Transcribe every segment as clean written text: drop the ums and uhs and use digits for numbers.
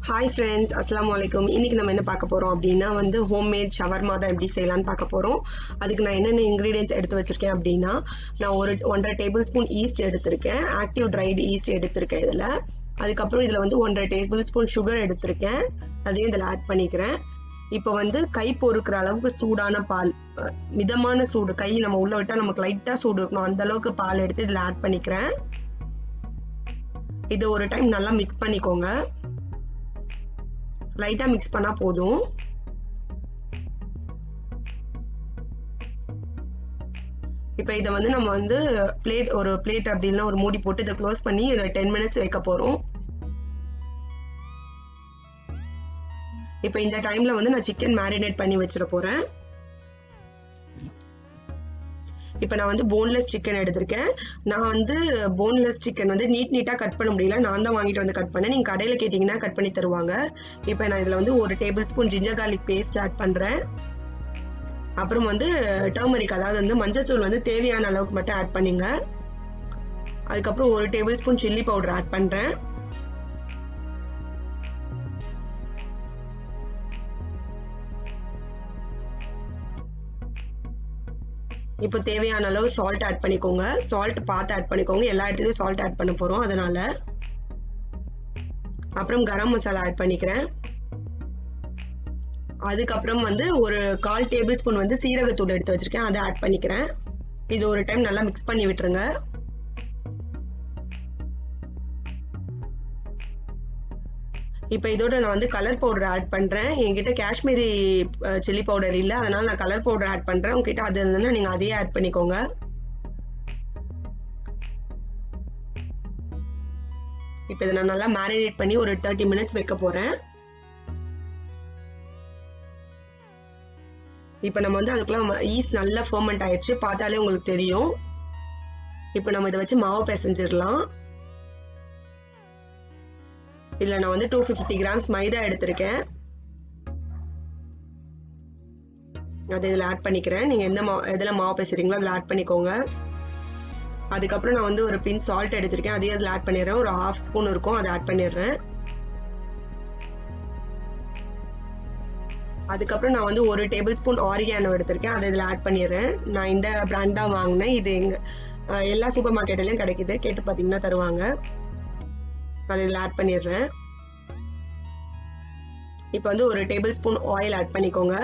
Hi friends, அஸ்ஸலாமு அலைக்கும். இன்னைக்கு நம்ம என்ன பார்க்க போறோம் அப்படின்னா ஹோம்மேட் ஷவர்மா தான் எப்படி செய்யலாம்னு பார்க்க போறோம். அதுக்கு நான் என்னென்ன இன்கிரீடியன்ஸ் எடுத்து வச்சிருக்கேன் அப்படின்னா, நான் ஒரு 1.5 டேபிள் ஸ்பூன் ஈஸ்ட் எடுத்திருக்கேன். ஆக்டிவ் ட்ரைடு ஈஸ்ட் எடுத்திருக்கேன் இதில். அதுக்கப்புறம் இதில் 1.5 டேபிள் ஸ்பூன் சுகர் எடுத்திருக்கேன். அதையும் இதில் ஆட் பண்ணிக்கிறேன். இப்போ கை பொறுக்கிற அளவுக்கு சூடான பால், மிதமான சூடு, கை நம்ம உள்ள விட்டா நமக்கு லைட்டாக சூடு இருக்கணும், அந்த அளவுக்கு பால் எடுத்து இதில் ஆட் பண்ணிக்கிறேன். இது ஒரு டைம் நல்லா மிக்ஸ் பண்ணிக்கோங்க. லைட்டா மிக்ஸ் பண்ணா போதும். இப்போ இதை நம்ம ஒரு பிளேட் அப்படின்னா ஒரு மூடி போட்டு இதை க்ளோஸ் பண்ணி 10 மினிட்ஸ் வைக்க போறோம். இப்போ இந்த டைம்ல நான் சிக்கன் மேரினேட் பண்ணி வச்சிட போறேன். இப்போ நான் போன்லெஸ் சிக்கன் எடுத்திருக்கேன். நான் போன்லெஸ் சிக்கன் நீட்டா கட் பண்ண முடியல, நான் தான் வாங்கிட்டு கட் பண்ணேன். நீங்க கடையில் கேட்டீங்கன்னா கட் பண்ணி தருவாங்க. இப்போ நான் இதுல ஒரு tablespoon ginger garlic paste add பண்றேன். அப்புறம் டர்மரிக், அதாவது மஞ்சத்தூள் தேவையான அளவுக்கு மட்டும் ஆட் பண்ணுங்க. அதுக்கப்புறம் ஒரு tablespoon chilli powder add பண்றேன். இப்போ தேவையான அளவு சால்ட் ஆட் பண்ணிக்கோங்க. சால்ட் பார்த்து ஆட் பண்ணிக்கோங்க, எல்லா இடத்துலயும் சால்ட் ஆட் பண்ண போறோம் அதனால. அப்புறம் கரம் மசாலா ஆட் பண்ணிக்கிறேன். அதுக்கப்புறம் ஒரு 1/4 டேபிள் ஸ்பூன் சீரகத்தூள் எடுத்து வச்சிருக்கேன், அதை ஆட் பண்ணிக்கிறேன். இது ஒரு டைம் நல்லா மிக்ஸ் பண்ணி விட்டுருங்க. இப்போ இதோட நான் கலர் பவுடர் ஆட் பண்றேன். என்கிட்ட காஷ்மீரி சில்லி பவுடர் இல்லை, அதனால நான் கலர் பவுடர் ஆட் பண்றேன். உங்ககிட்ட அது இருந்ததுன்னா நீங்க அதையே ஆட் பண்ணிக்கோங்க. இப்போ இதை நான் நல்லா மேரினேட் பண்ணி ஒரு 30 மினிட்ஸ் வைக்க போறேன். இப்போ நம்ம அதுக்குள்ள ஈஸ்ட் நல்லா ஃபெர்மெண்ட் ஆயிடுச்சு, பார்த்தாலே உங்களுக்கு தெரியும். இப்போ நம்ம இதை வச்சு மாவு பிசைஞ்சிடலாம். இதுல நான் 250 கிராம்ஸ் மைதா எடுத்திருக்கேன், அதை இதில் ஆட் பண்ணிக்கிறேன். நீங்க எதுல மாவு பேசுறீங்களோ அதில் ஆட் பண்ணிக்கோங்க. அதுக்கப்புறம் நான் ஒரு பின் சால்ட் எடுத்திருக்கேன், அதையும் அதில் ஆட் பண்ணிடுறேன். ஒரு 1/2 ஸ்பூன் இருக்கும், அதை ஆட் பண்ணிடுறேன். அதுக்கப்புறம் நான் ஒரு டேபிள் ஸ்பூன் ஆரிகானோ எடுத்திருக்கேன், அதை இதில் ஆட் பண்ணிடுறேன். நான் இந்த பிராண்ட் தான் வாங்கினேன், இது எங்க எல்லா சூப்பர் மார்க்கெட்லயும் கிடைக்குது, கேட்டு பார்த்தீங்கன்னா தருவாங்க. அதை இதில் ஆட் பண்ணிடுறேன். இப்போ ஒரு டேபிள் ஸ்பூன் ஆயில் ஆட் பண்ணிக்கோங்க.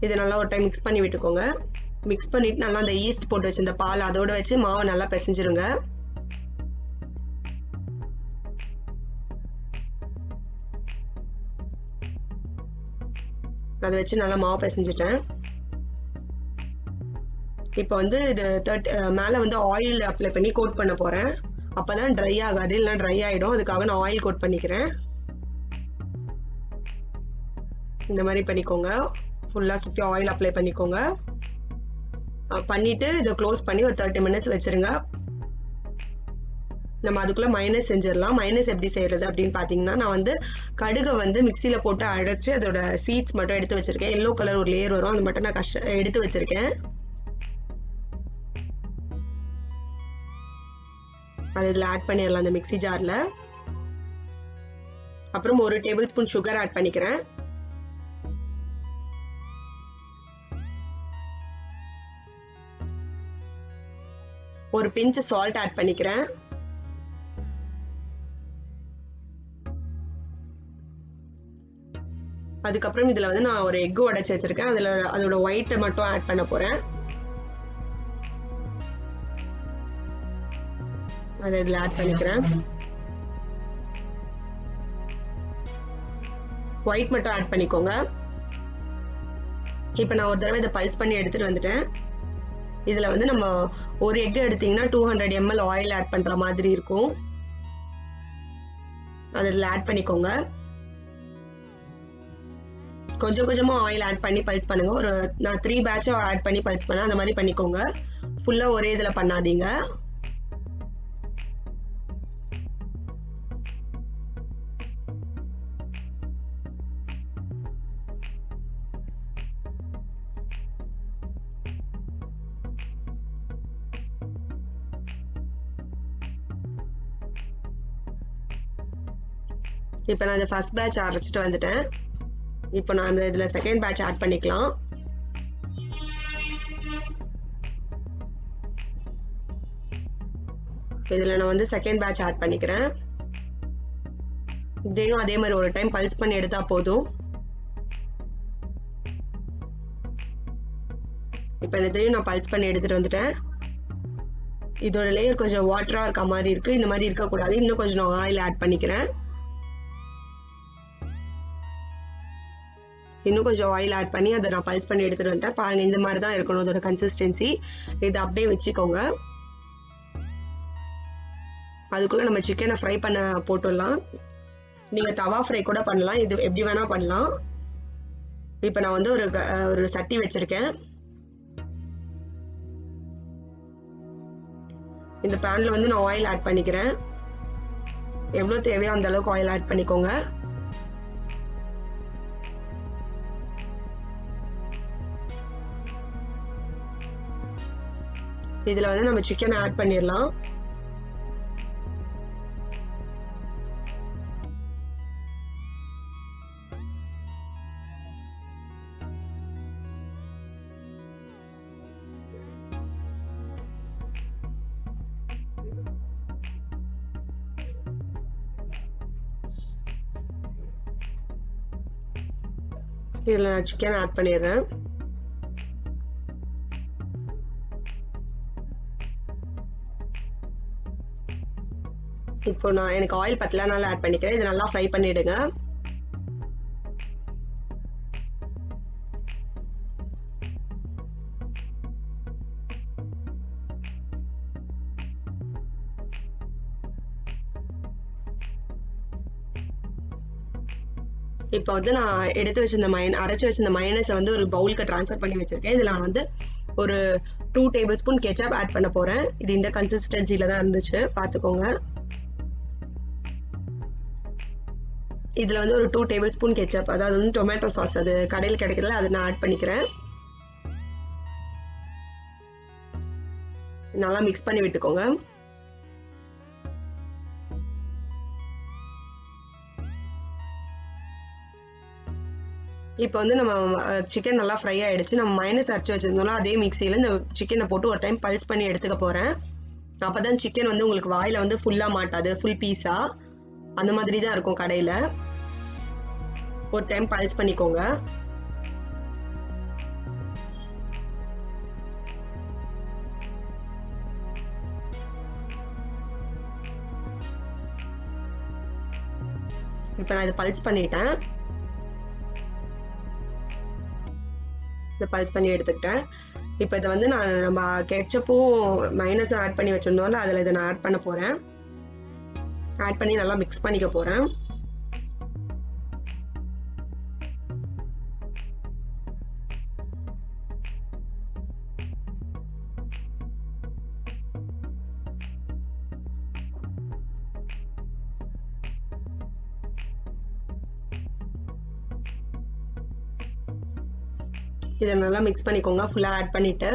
இதை நல்லா ஒரு டைம் மிக்ஸ் பண்ணி விட்டுக்கோங்க. மிக்ஸ் பண்ணிட்டு நல்லா அந்த ஈஸ்ட் போட்டு வச்சு இந்த பால் அதோட வச்சு மாவை நல்லா பிசைஞ்சிருங்க. அதை வச்சு நல்லா மாவு பிசைஞ்சிட்டேன். இப்போ இது மேல ஆயில் அப்ளை பண்ணி கோட் பண்ண போறேன். அப்பதான் ட்ரை ஆகாது, இல்லைன்னா ட்ரை ஆயிடும். அதுக்காக நான் ஆயில் கோட் பண்ணிக்கிறேன். இந்த மாதிரி பண்ணிக்கோங்க, ஃபுல்லா சுத்தி ஆயில் அப்ளை பண்ணிக்கோங்க. பண்ணிட்டு இதை க்ளோஸ் பண்ணி ஒரு 30 மினிட்ஸ் வச்சிருங்க. நம்ம அதுக்குள்ள மைனஸ் செஞ்சிடலாம். மைனஸ் எப்படி செய்யறது அப்படின்னு பாத்தீங்கன்னா, நான் கடுகை மிக்சியில போட்டு அரைச்சு அதோட சீட்ஸ் மட்டும் எடுத்து வச்சிருக்கேன். எல்லோ கலர் ஒரு லேயர் வரும், அது மட்டும் நான் எடுத்து வச்சிருக்கேன். அது இதில் ஆட் பண்ணிடலாம் அந்த மிக்ஸி ஜார்ல. அப்புறம் ஒரு டேபிள் ஸ்பூன் சுகர் ஆட் பண்ணிக்கிறேன். ஒரு பிஞ்ச் சால்ட் ஆட் பண்ணிக்கிறேன். அதுக்கப்புறம் இதுல நான் ஒரு எக் உடைச்சு வச்சிருக்கேன், அதுல அதோட ஒயிட்டை மட்டும் ஆட் பண்ண போறேன். அதை இதில் ஆட் பண்ணிக்கிறேன். ஒயிட் மட்டும் ஆட் பண்ணிக்கோங்க. இப்போ நான் ஒரு தடவை இதை பல்ஸ் பண்ணி எடுத்துட்டு வந்துட்டேன். இதுல நம்ம ஒரு எக் எடுத்தீங்கன்னா 200 ml ஆயில் ஆட் பண்ற மாதிரி இருக்கும். அதை இதில் ஆட் பண்ணிக்கோங்க. கொஞ்சம் கொஞ்சமா ஆயில் ஆட் பண்ணி பல்ஸ் பண்ணுங்க. நான் 3 பேட்சா ஆட் பண்ணி பல்ஸ் பண்ணேன், அந்த மாதிரி பண்ணிக்கோங்க. ஃபுல்லா ஒரே இதுல பண்ணாதீங்க. இப்போ நான் இந்த ஃபர்ஸ்ட் பேட்ச் அரைச்சிட்டு வந்துட்டேன். இப்போ நான் இதுல செகண்ட் பேட்ச் ஆட் பண்ணிக்கலாம். இதுல நான் வந்து செகண்ட் பேட்ச் ஆட் பண்ணிக்கிறேன். இதையும் அதே மாதிரி ஒரு டைம் பல்ஸ் பண்ணி எடுத்தா போதும். இப்போ இதையும் நான் பல்ஸ் பண்ணி எடுத்துட்டு வந்துட்டேன். இதோட லேயர் கொஞ்சம் வாட்டரா இருக்க மாதிரி இருக்கு. இந்த மாதிரி இருக்கக்கூடாது. இன்னும் கொஞ்சம் நான் ஆயில் ஆட் பண்ணிக்கிறேன். இன்னும் கொஞ்சம் ஆயில் ஆட் பண்ணி அதை நான் பல்ஸ் பண்ணி எடுத்துட்டு வந்துட்டேன். பாருங்க, இந்த மாதிரி தான் இருக்கணும் அதோட கன்சிஸ்டன்சி. இதை அப்படியே வச்சுக்கோங்க. அதுக்குள்ள நம்ம சிக்கனை ஃப்ரை பண்ண போட்டுடலாம். நீங்க தவா ஃப்ரை கூட பண்ணலாம், இது எப்படி வேணா பண்ணலாம். இப்போ நான் வந்து ஒரு சட்டி வச்சிருக்கேன். இந்த பேன்ல வந்து நான் ஆயில் ஆட் பண்ணிக்கிறேன். எவ்வளவு தேவையோ அந்த அளவுக்கு ஆயில் ஆட் பண்ணிக்கோங்க. இதுல வந்து நம்ம சிக்கன் ஆட் பண்ணிடலாம். இதுல நான் சிக்கன் ஆட் பண்ணிடுறேன். இப்போ நான் எனக்கு ஆயில் பத்தலனால ஆட் பண்ணிக்கிறேன். இது நல்லா ஃப்ரை பண்ணிடுங்க. இப்போ வந்து நான் எடுத்து வச்சிருந்த அரைச்சு வச்சிருந்த மயோனைஸை வந்து ஒரு பவுலுக்கு ட்ரான்ஸ்ஃபர் பண்ணி வச்சிருக்கேன். இதுல நான் வந்து ஒரு 2 டேபிள் ஸ்பூன் கெச்சப் ஆட் பண்ண போறேன். இது இந்த கன்சிஸ்டன்சில தான் இருந்துச்சு, பாத்துக்கோங்க. இதுல வந்து ஒரு 2 டேபிள் ஸ்பூன் கெச்சப், அதாவது வந்து டொமேட்டோ சாஸ், அது கடையில் கிடைக்கிறதுல அதை நான் ஆட் பண்ணிக்கிறேன். நல்லா மிக்ஸ் பண்ணி விட்டுக்கோங்க. இப்போ வந்து நம்ம சிக்கன் நல்லா ஃப்ரை ஆயிடுச்சு. நம்ம மைனஸ் அரைச்சு வச்சிருந்தோம்னா அதே மிக்சியில இந்த சிக்கனை போட்டு ஒரு டைம் பல்ஸ் பண்ணி எடுத்துக்க போறேன். அப்பதான் சிக்கன் வந்து உங்களுக்கு வாயில வந்து ஃபுல்லா மாட்டாது, ஃபுல் பீஸா அந்த மாதிரி தான் இருக்கும் கடையில. ஒரு டைம் பல்ஸ் பண்ணிக்கோங்க. இப்போ நான் இதை பல்ஸ் பண்ணிட்டேன். பல்ஸ் பண்ணி எடுத்துக்கிட்டேன். இப்போ இதை வந்து நம்ம கெச்சப்பும் மைனஸும் ஆட் பண்ணி வச்சிருந்தோம்ல, அதில் இதை நான் ஆட் பண்ண போறேன். ஆட் பண்ணி நல்லா மிக்ஸ் பண்ணிக்க போறேன். இதை நல்லா மிக்ஸ் பண்ணிக்கோங்க, ஃபுல்லா ஆட் பண்ணிட்டு.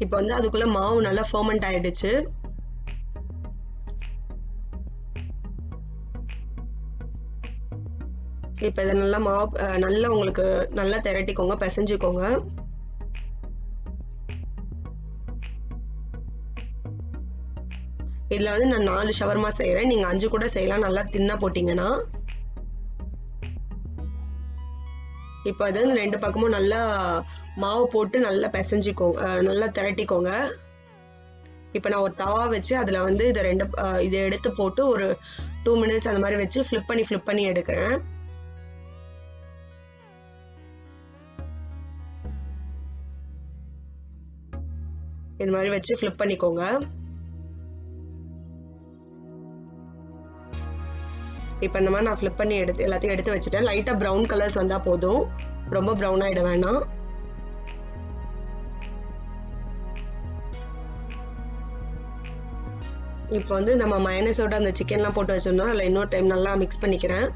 இப்போ வந்து அதுக்குள்ள மாவு நல்லா ஃபர்மெண்ட் ஆயிடுச்சு. இப்போ இதை நல்லா நல்லா உங்களுக்கு நல்லா திரட்டிக்கோங்க, பிசைஞ்சுக்கோங்க. இதுல வந்து நான் 4 ஷவர்மா செய்யறேன். நீங்க 5 கூட செய்யலாம், நல்லா தின்னா போட்டீங்கன்னா. இப்போ அது 2 பக்கமும் நல்லா மாவு போட்டு நல்லா பிசைஞ்சிக்கோங்க, நல்லா திரட்டிக்கோங்க. இப்போ நான் ஒரு தவா வச்சு அதுல வந்து இதை எடுத்து போட்டு ஒரு 2 மினிட்ஸ் அந்த மாதிரி வச்சு ஃபிளிப் பண்ணி எடுக்கிறேன். இது மாதிரி வச்சு ஃபிளிப் பண்ணிக்கோங்க. இப்போ இந்த மாதிரி நான் ஃபிளிப் பண்ணி எல்லாத்தையும் எடுத்து வச்சுட்டேன். லைட்டா ப்ரௌன் கலர்ஸ் வந்தா போதும், ரொம்ப ப்ரௌன் ஆயிட வேணாம். இப்போ வந்து நம்ம மயோனைஸோட அந்த சிக்கன்லாம் போட்டு வச்சிருந்தோம், அதில் இன்னொரு டைம் நல்லா மிக்ஸ் பண்ணிக்கிறேன்.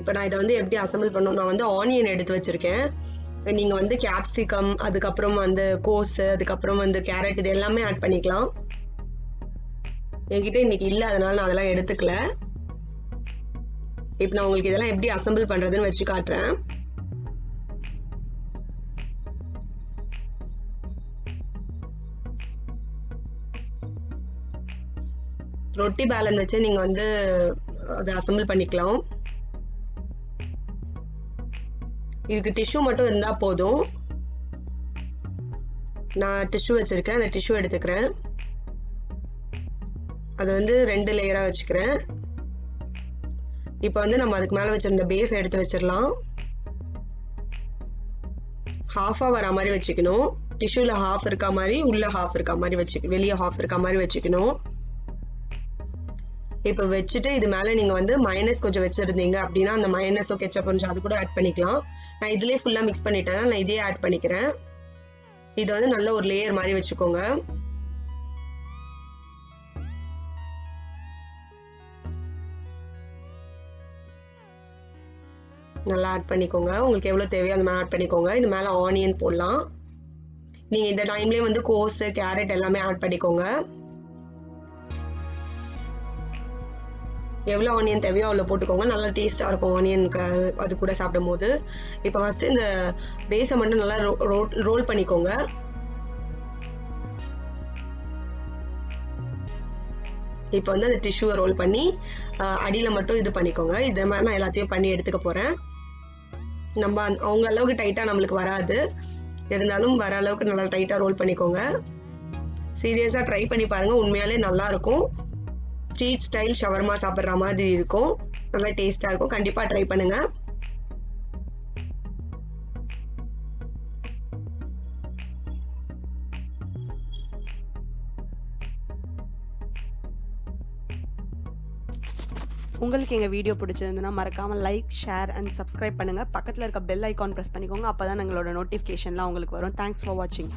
இப்போ நான் இதை வந்து எப்படி அசம்பிள் பண்ணணும், நான் வந்து ஆனியன் எடுத்து வச்சிருக்கேன். நீங்க வந்து கேப்சிகம், அதுக்கப்புறம் வந்து கோஸ், அதுக்கப்புறம் வந்து கேரட், இது எல்லாமே ஆட் பண்ணிக்கலாம். என்கிட்ட இன்னைக்கு இல்லை, அதனால நான் அதெல்லாம் எடுத்துக்கல. இப்போ நான் உங்களுக்கு இதெல்லாம் எப்படி அசம்பிள் பண்றதுன்னு வச்சு காட்டுறேன். ரொட்டி பேலன் வச்சு நீங்க வந்து அதை அசம்பிள் பண்ணிக்கலாம். இதுக்கு டிஷ்யூ மட்டும் இருந்தா போதும். நான் டிஷ்யூ வச்சிருக்கேன், அந்த டிஷ்யூ எடுத்துக்கிறேன். அது வந்து 2 லேயரா வச்சுக்கிறேன். இப்போ வந்து நம்ம அதுக்கு மேல வச்சிருந்த பேஸ் எடுத்து வச்சிடலாம். ஹாஃபா வர மாதிரி வச்சுக்கணும். டிஷ்யூல ஹாஃப் இருக்க மாதிரி, உள்ள ஹாஃப் இருக்க மாதிரி வச்சுக்கணும், வெளியே ஹாஃப் இருக்க மாதிரி வச்சுக்கணும். இப்போ வச்சுட்டு இது மேல நீங்க வந்து மயோனைஸ் கொஞ்சம் வச்சிருந்தீங்க அப்படின்னா அந்த மயோனைஸோ கெச்சப் கொஞ்சம் அது கூட ஆட் பண்ணிக்கலாம். நான் இதுலயே ஃபுல்லா மிக்ஸ் பண்ணிட்டேன், நான் இதையே ஆட் பண்ணிக்கிறேன். இது வந்து நல்ல ஒரு லேயர் மாதிரி வச்சுக்கோங்க. நல்லா ஆட் பண்ணிக்கோங்க. உங்களுக்கு எவ்வளவு தேவையோ அந்த மாதிரி ஆட் பண்ணிக்கோங்க. இது மேல ஆனியன் போடலாம். நீங்க இந்த டைம்லயே வந்து கோஸ், கேரட் எல்லாமே ஆட் பண்ணிக்கோங்க. எவ்வளோ ஆனியன் தேவையோ அவ்வளோ போட்டுக்கோங்க. நல்லா டேஸ்டா இருக்கும் ஆனியனுக்கு அது கூட சாப்பிடும் போது. இப்போ ஃபர்ஸ்ட் இந்த பேஸை மட்டும் நல்லா ரோல் பண்ணிக்கோங்க. இப்போ வந்து அந்த டிஷ்யூவை ரோல் பண்ணி அடியில மட்டும் இது பண்ணிக்கோங்க. இதே மாதிரி நான் எல்லாத்தையும் பண்ணி எடுத்துக்க போறேன். நம்ம அவங்க அளவுக்கு டைட்டா நம்மளுக்கு வராது, இருந்தாலும் வர அளவுக்கு நல்லா டைட்டா ரோல் பண்ணிக்கோங்க. சீரியஸா ட்ரை பண்ணி பாருங்க, உண்மையாலே நல்லா இருக்கும். ஸ்ட்ரீட் ஸ்டைல் ஷவர்மா சாப்பிட்ற மாதிரி இருக்கும், நல்லா டேஸ்டா இருக்கும். கண்டிப்பா ட்ரை பண்ணுங்க. உங்களுக்கு எங்கள் வீடியோ பிடிச்சிருந்துன்னா மறக்காமல் லைக், ஷேர் அண்ட் சப்ஸ்கிரைப் பண்ணுங்கள். பக்கத்தில் இருக்க பெல் ஐக்கான் ப்ரெஸ் பண்ணிக்கோங்க. அப்போ தான் எங்களோட நோட்டிஃபிகேஷன்லாம் உங்களுக்கு வரும். தேங்க்ஸ் ஃபார் வாட்சிங்.